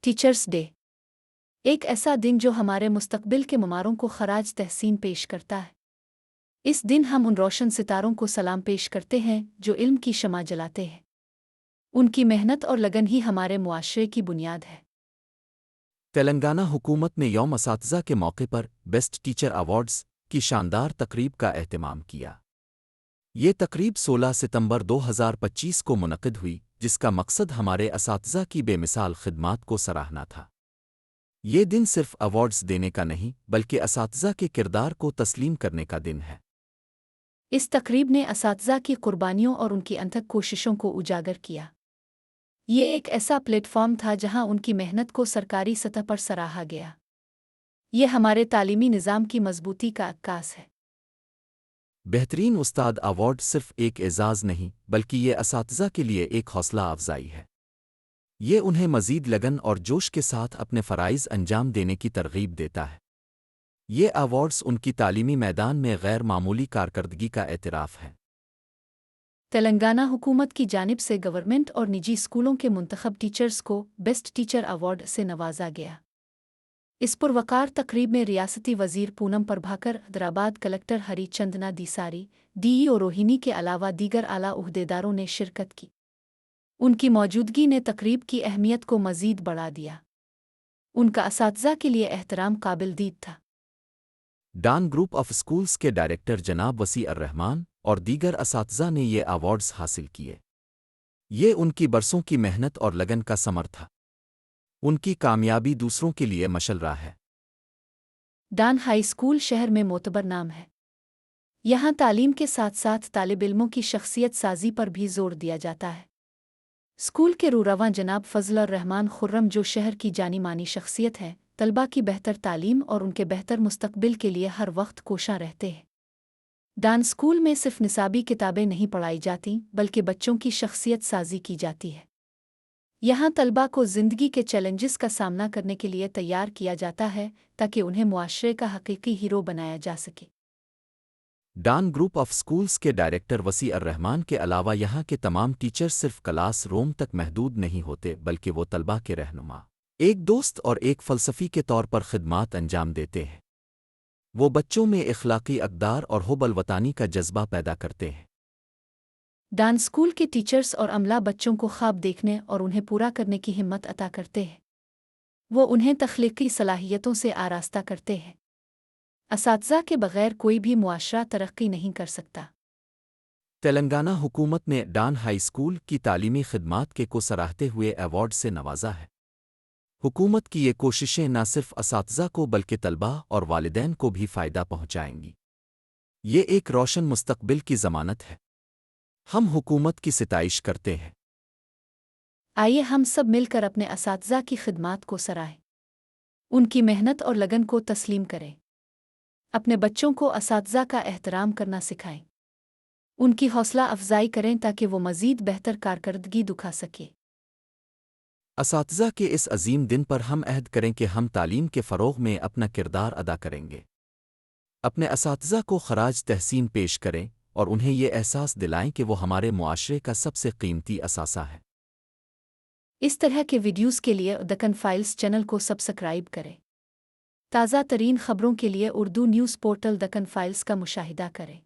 Teachers day एक ऐसा दिन जो हमारे मुस्तकबिल के ममारों को खराज तहसीन पेश करता है। इस दिन हम उन रोशन सितारों को सलाम पेश करते हैं जो इल्म की शमा जलाते हैं। उनकी मेहनत और लगन ही हमारे मुआशरे की बुनियाद है। तेलंगाना हुकूमत ने यौम असातिज़ा के मौके पर बेस्ट टीचर अवार्ड्स की शानदार तकरीब का एहतमाम किया। ये तकरीब 16 सितंबर 2025 को मुनक़िद हुई, जिसका मकसद हमारे असातिज़ा की बेमिसाल खिदमात को सराहना था। ये दिन सिर्फ अवार्ड्स देने का नहीं, बल्कि असातिज़ा के किरदार को तस्लीम करने का दिन है। इस तकरीब ने असातिज़ा की कुर्बानियों और उनकी अथक कोशिशों को उजागर किया। ये एक ऐसा प्लेटफॉर्म था जहां उनकी मेहनत को सरकारी सतह पर सराहा गया। ये हमारे तालीमी निज़ाम की मजबूती का अक्कास है। बेहतरीन उस्ताद अवार्ड सिर्फ एक एज़ाज़ नहीं, बल्कि ये असातिज़ा के लिए एक हौसला अफजाई है। ये उन्हें मज़ीद लगन और जोश के साथ अपने फ़राइज़ अंजाम देने की तरग़ीब देता है। ये अवार्ड्स उनकी तालीमी मैदान में गैर मामूली कारकर्दगी का एतराफ़ है। तेलंगाना हुकूमत की जानिब से गवर्नमेंट और निजी स्कूलों के मुंतखब टीचर्स को बेस्ट टीचर अवार्ड से नवाजा गया। इस पुरवकार तकरीब में रियासती वज़ीर पूनम प्रभाकर, हैदराबाद कलेक्टर हरी चंदना दीसारी, डीईओ रोहिणी के अलावा दीगर आला उहदेदारों ने शिरकत की। उनकी मौजूदगी ने तकरीब की अहमियत को मज़ीद बढ़ा दिया। उनका असातिज़ा के लिए एहतराम काबिल दीद था। डान ग्रुप ऑफ स्कूल्स के डायरेक्टर जनाब वसी अर्रहमान और दीगर असातिज़ा ने ये अवार्ड्स हासिल किए। ये उनकी बरसों की मेहनत और लगन का समर था। उनकी कामयाबी दूसरों के लिए मशलरा है। डान हाई स्कूल शहर में मोतबर नाम है। यहाँ तालीम के साथ साथ तालिब इल्मों की शख्सियत साजी पर भी जोर दिया जाता है। स्कूल के रूरवां जनाब फजल रहमान खुर्रम, जो शहर की जानी मानी शख्सियत है, तलबा की बेहतर तालीम और उनके बेहतर मुस्तकबिल के लिए हर वक्त कोशां रहते हैं। डान स्कूल में सिर्फ निसाबी किताबें नहीं पढ़ाई जाती, बल्कि बच्चों की शख्सियत साजी की जाती है। यहाँ तलबा को ज़िंदगी के चैलेंजेस का सामना करने के लिए तैयार किया जाता है, ताकि उन्हें मुआशरे का हकीकी हीरो बनाया जा सके। डान ग्रुप ऑफ स्कूल्स के डायरेक्टर वसी अर्रहमान के अलावा यहाँ के तमाम टीचर सिर्फ क्लास रूम तक महदूद नहीं होते, बल्कि वो तलबा के रहनुमा, एक दोस्त और एक फ़लसफ़ी के तौर पर खिदमात अंजाम देते हैं। वो बच्चों में इखलाकी अक़दार और हुब्बुल वतानी का जज्बा पैदा करते हैं। डान स्कूल के टीचर्स और अमला बच्चों को ख्वाब देखने और उन्हें पूरा करने की हिम्मत अता करते हैं। वो उन्हें तख्लीकी सलाहियतों से आरास्ता करते हैं। असातिज़ा के बगैर कोई भी मुआशरा तरक्की नहीं कर सकता। तेलंगाना हुकूमत ने डान हाई स्कूल की तालीमी खिदमात के को सराहते हुए अवार्ड से नवाजा है। हुकूमत की ये कोशिशें न सिर्फ असातिज़ा को बल्कि तलबा और वालिदैन को भी फ़ायदा पहुँचाएंगी। ये एक रोशन मुस्तकबिल की ज़मानत है। हम हुकूमत की सिताइश करते हैं। आइए हम सब मिलकर अपने असातिज़ा की खिदमात को सराहें, उनकी मेहनत और लगन को तस्लीम करें। अपने बच्चों को असातिज़ा का एहतराम करना सिखाएं। उनकी हौसला अफजाई करें ताकि वो मज़ीद बेहतर कारकर्दगी दिखा सके। असातिज़ा के इस अजीम दिन पर हम अहद करें कि हम तालीम के फ़रोग़ में अपना किरदार अदा करेंगे। अपने असातिज़ा को खराज तहसीन पेश करें और उन्हें ये एहसास दिलाएं कि वो हमारे मुआशरे का सबसे कीमती असासा है। इस तरह के वीडियोज़ के लिए दक्कन फाइल्स चैनल को सब्सक्राइब करें। ताज़ा तरीन खबरों के लिए Urdu news portal Deccan files का मुशाहिदा करें।